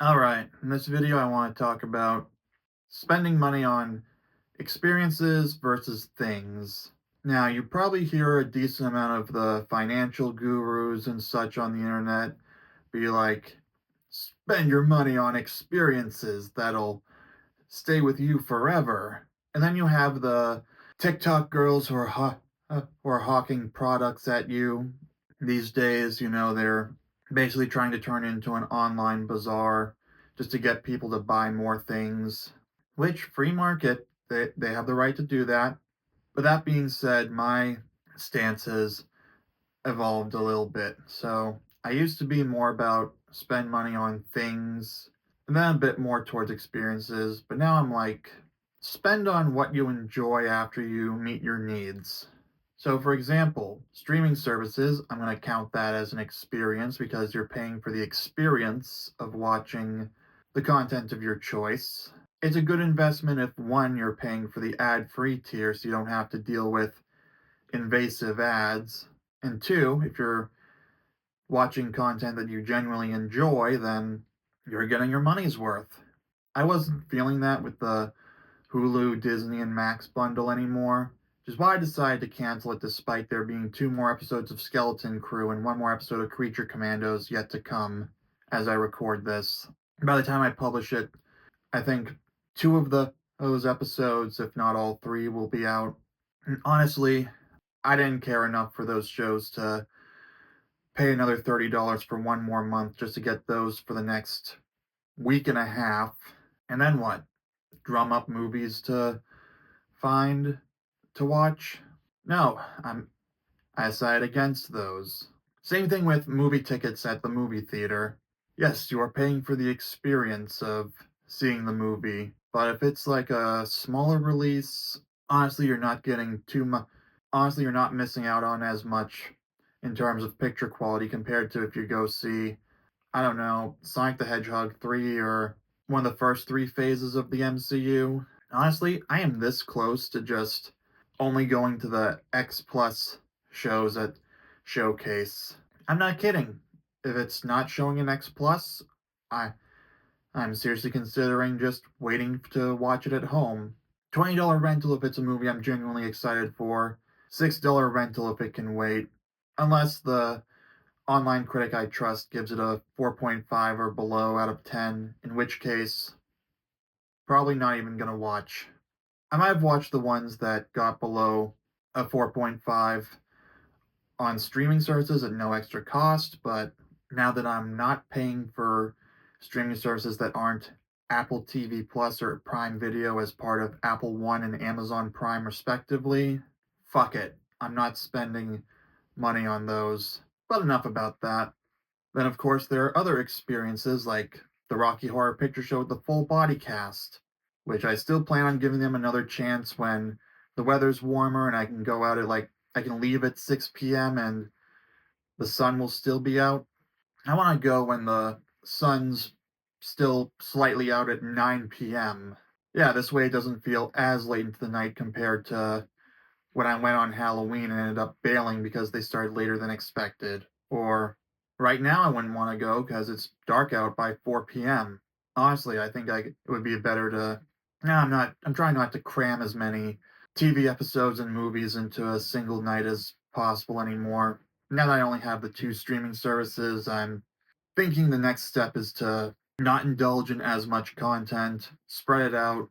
Alright, in this video I want to talk about spending money on experiences versus things. Now, you probably hear a decent amount of the financial gurus and such on the internet be like, spend your money on experiences that'll stay with you forever. And then you have the TikTok girls who are hawking products at you these days. They're basically trying to turn into an online bazaar just to get people to buy more things, which free market, they have the right to do that. But that being said, my stance has evolved a little bit. So I used to be more about spend money on things and then a bit more towards experiences. But now I'm like, spend on what you enjoy after you meet your needs. So, for example, streaming services, I'm going to count that as an experience because you're paying for the experience of watching the content of your choice. It's a good investment if one, you're paying for the ad free tier so you don't have to deal with invasive ads. And two, if you're watching content that you genuinely enjoy, then you're getting your money's worth. I wasn't feeling that with the Hulu, Disney, and Max bundle anymore, which is why I decided to cancel it despite there being two more episodes of Skeleton Crew and one more episode of Creature Commandos yet to come as I record this. By the time I publish it, I think two of those episodes, if not all three, will be out. And honestly, I didn't care enough for those shows to pay another $30 for one more month just to get those for the next week and a half. And then what? Drum up movies to find to watch? No, I decided against those. Same thing with movie tickets at the movie theater. Yes, you are paying for the experience of seeing the movie, but if it's like a smaller release, honestly, you're not getting too much. Honestly, you're not missing out on as much in terms of picture quality compared to if you go see, I don't know, Sonic the Hedgehog 3 or one of the first three phases of the MCU. Honestly, I am this close to just only going to the X Plus shows at Showcase. I'm not kidding. If it's not showing in X Plus, I I'm seriously considering just waiting to watch it at home. $20 rental if it's a movie I'm genuinely excited for. $6 rental if it can wait. Unless the online critic I trust gives it a 4.5 or below out of 10, in which case, probably not even gonna watch. I might have watched the ones that got below a 4.5 on streaming services at no extra cost, but now that I'm not paying for streaming services that aren't Apple TV Plus or Prime Video as part of Apple One and Amazon Prime, respectively, fuck it. I'm not spending money on those. But enough about that. Then, of course, there are other experiences like the Rocky Horror Picture Show with the full body cast, which I still plan on giving them another chance when the weather's warmer and I can go out at I can leave at 6 p.m. and the sun will still be out. I want to go when the sun's still slightly out at 9 p.m. Yeah, this way it doesn't feel as late into the night compared to when I went on Halloween and ended up bailing because they started later than expected. Or right now, I wouldn't want to go because it's dark out by 4 p.m. Honestly, I think it would be better to. No, I'm not. I'm trying not to cram as many TV episodes and movies into a single night as possible anymore. Now that I only have the two streaming services, I'm thinking the next step is to not indulge in as much content, spread it out,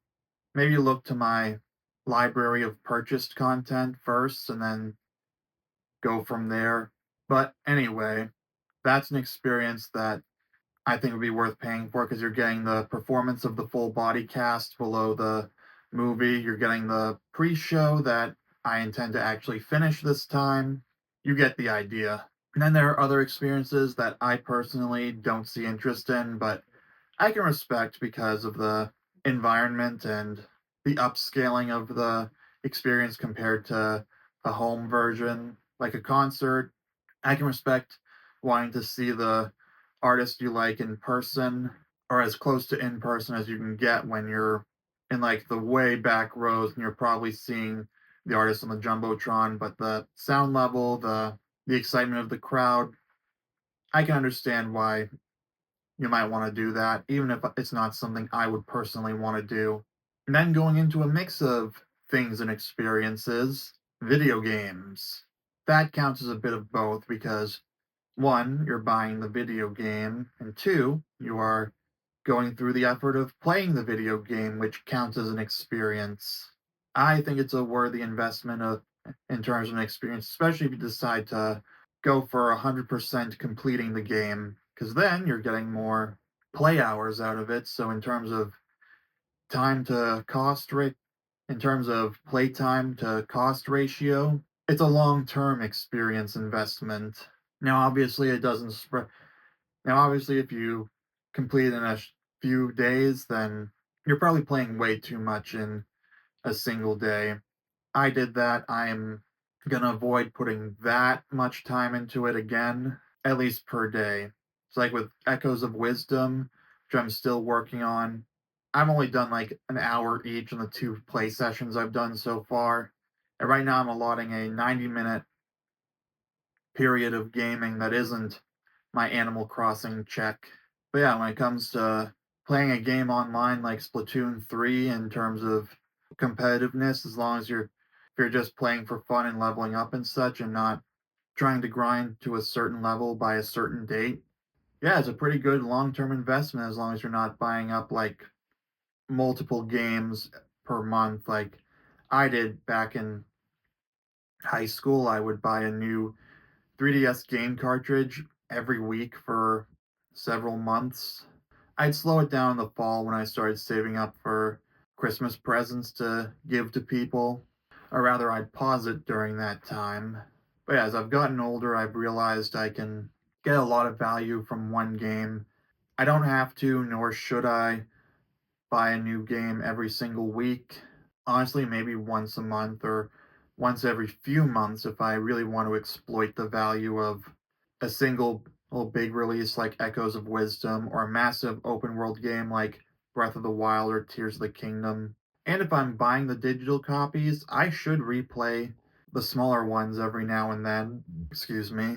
maybe look to my library of purchased content first and then go from there. But anyway, that's an experience that I think would be worth paying for because you're getting the performance of the full body cast below the movie. You're getting the pre show that I intend to actually finish this time. You get the idea. And then there are other experiences that I personally don't see interest in, but I can respect because of the environment and the upscaling of the experience compared to a home version, like a concert. I can respect wanting to see the artist you like in person or as close to in person as you can get when you're in like the way back rows and you're probably seeing the artist on the jumbotron, but the sound level, the excitement of the crowd, I can understand why you might want to do that, even if it's not something I would personally want to do. And then going into a mix of things and experiences, video games. That counts as a bit of both because one, you're buying the video game, and two, you are going through the effort of playing the video game, which counts as an experience. I think it's a worthy investment in terms of an experience, especially if you decide to go for 100% completing the game, because then you're getting more play hours out of it. So in terms of time to cost rate, in terms of play time to cost ratio, it's a long-term experience investment. Now, obviously, it doesn't spread. Now, obviously, if you complete it in few days, then you're probably playing way too much in a single day. I did that. I'm gonna avoid putting that much time into it again, at least per day. It's like with Echoes of Wisdom, which I'm still working on. I've only done like an hour each in the two play sessions I've done so far. And right now I'm allotting a 90-minute period of gaming that isn't my Animal Crossing check. But yeah, when it comes to playing a game online like Splatoon 3 in terms of competitiveness, as long as you're just playing for fun and leveling up and such and not trying to grind to a certain level by a certain date. Yeah, it's a pretty good long-term investment as long as you're not buying up like multiple games per month like I did back in high school. I would buy a new 3DS game cartridge every week for several months. I'd slow it down in the fall when I started saving up for Christmas presents to give to people, or rather, I'd pause it during that time. But yeah, as I've gotten older, I've realized I can get a lot of value from one game. I don't have to, nor should I, buy a new game every single week. Honestly, maybe once a month or once every few months if I really want to exploit the value of a single big release like Echoes of Wisdom or a massive open world game like Breath of the Wild or Tears of the Kingdom. And if I'm buying the digital copies, I should replay the smaller ones every now and then, excuse me,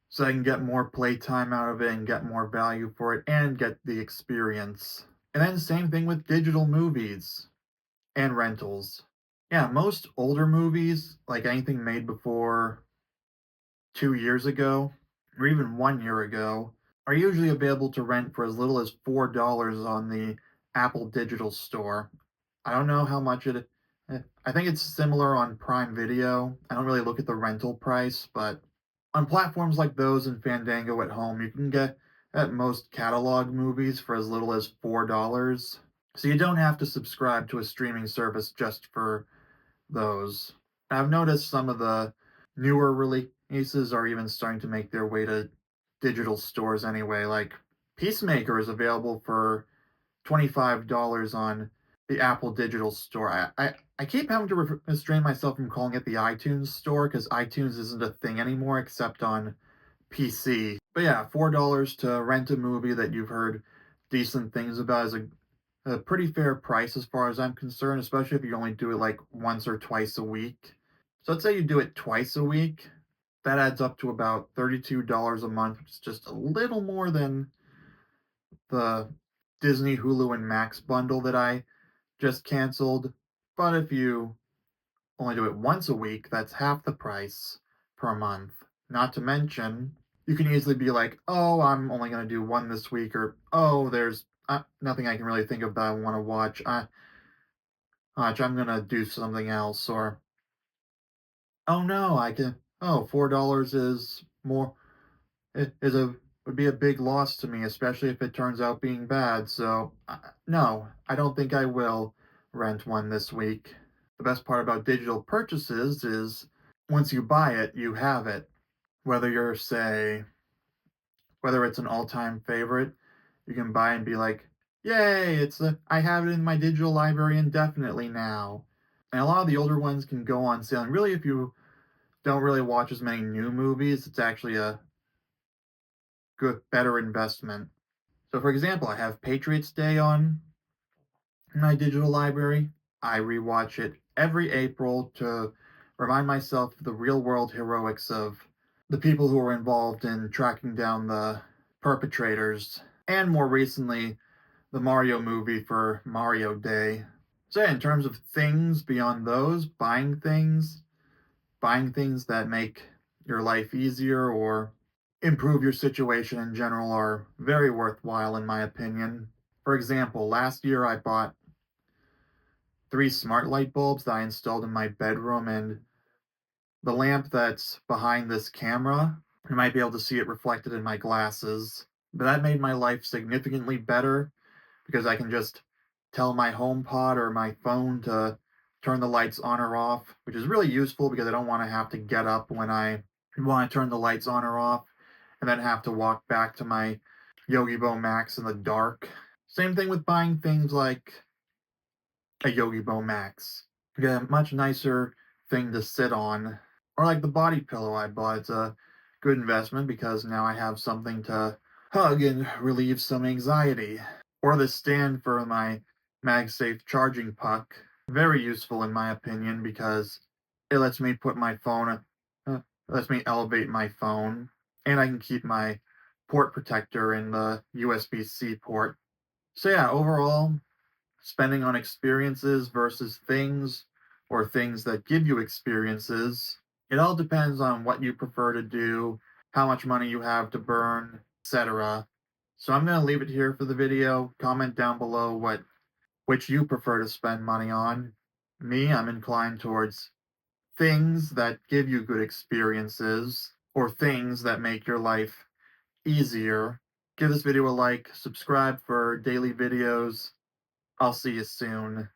so I can get more playtime out of it and get more value for it and get the experience. And then same thing with digital movies and rentals. Yeah, most older movies, like anything made before 2 years ago or even 1 year ago, are usually available to rent for as little as $4 on the Apple Digital Store. I don't know how much I think it's similar on Prime Video. I don't really look at the rental price, but on platforms like those and Fandango at home, you can get at most catalog movies for as little as $4. So you don't have to subscribe to a streaming service just for those. I've noticed some of the newer releases are even starting to make their way to digital stores anyway. Like Peacemaker is available for $25 on the Apple Digital Store. I keep having to restrain myself from calling it the iTunes Store because iTunes isn't a thing anymore except on PC. But yeah, $4 to rent a movie that you've heard decent things about is a pretty fair price as far as I'm concerned, especially if you only do it like once or twice a week. So let's say you do it twice a week. That adds up to about $32 a month, which is just a little more than the Disney, Hulu, and Max bundle that I just canceled. But if you only do it once a week, that's half the price per month. Not to mention, you can easily be like, oh, I'm only going to do one this week, or oh, there's nothing I can really think of that I want to watch. I'm going to do something else, or oh no, oh, $4 is more, it is a, would be a big loss to me, especially if it turns out being bad. So, no, I don't think I will rent one this week. The best part about digital purchases is once you buy it, you have it. Whether you're, say, whether it's an all-time favorite, you can buy and be like, "Yay, I have it in my digital library indefinitely now." And a lot of the older ones can go on sale. And really, if you don't really watch as many new movies, it's actually a better investment. So, for example, I have Patriots Day on my digital library. I rewatch it every April to remind myself of the real world heroics of the people who were involved in tracking down the perpetrators. and more recently, the Mario movie for Mario Day. So, yeah, in terms of things beyond those, buying things that make your life easier or improve your situation in general are very worthwhile, in my opinion. For example, last year I bought 3 smart light bulbs that I installed in my bedroom, and the lamp that's behind this camera, you might be able to see it reflected in my glasses. But that made my life significantly better because I can just tell my HomePod or my phone to turn the lights on or off, which is really useful because I don't want to have to get up when I want to turn the lights on or off and then have to walk back to my Yogi Bo Max in the dark. Same thing with buying things like a Yogi Bo Max. Yeah, much nicer thing to sit on. Or like the body pillow I bought. It's a good investment because now I have something to hug and relieve some anxiety. Or the stand for my MagSafe charging puck. Very useful in my opinion because it lets me put my phone, lets me elevate my phone, and I can keep my port protector in the USB-C port. So yeah, overall, spending on experiences versus things, or things that give you experiences. It all depends on what you prefer to do, how much money you have to burn, etc. So I'm going to leave it here for the video. Comment down below which you prefer to spend money on. Me, I'm inclined towards things that give you good experiences or things that make your life easier. Give this video a like, subscribe for daily videos. I'll see you soon.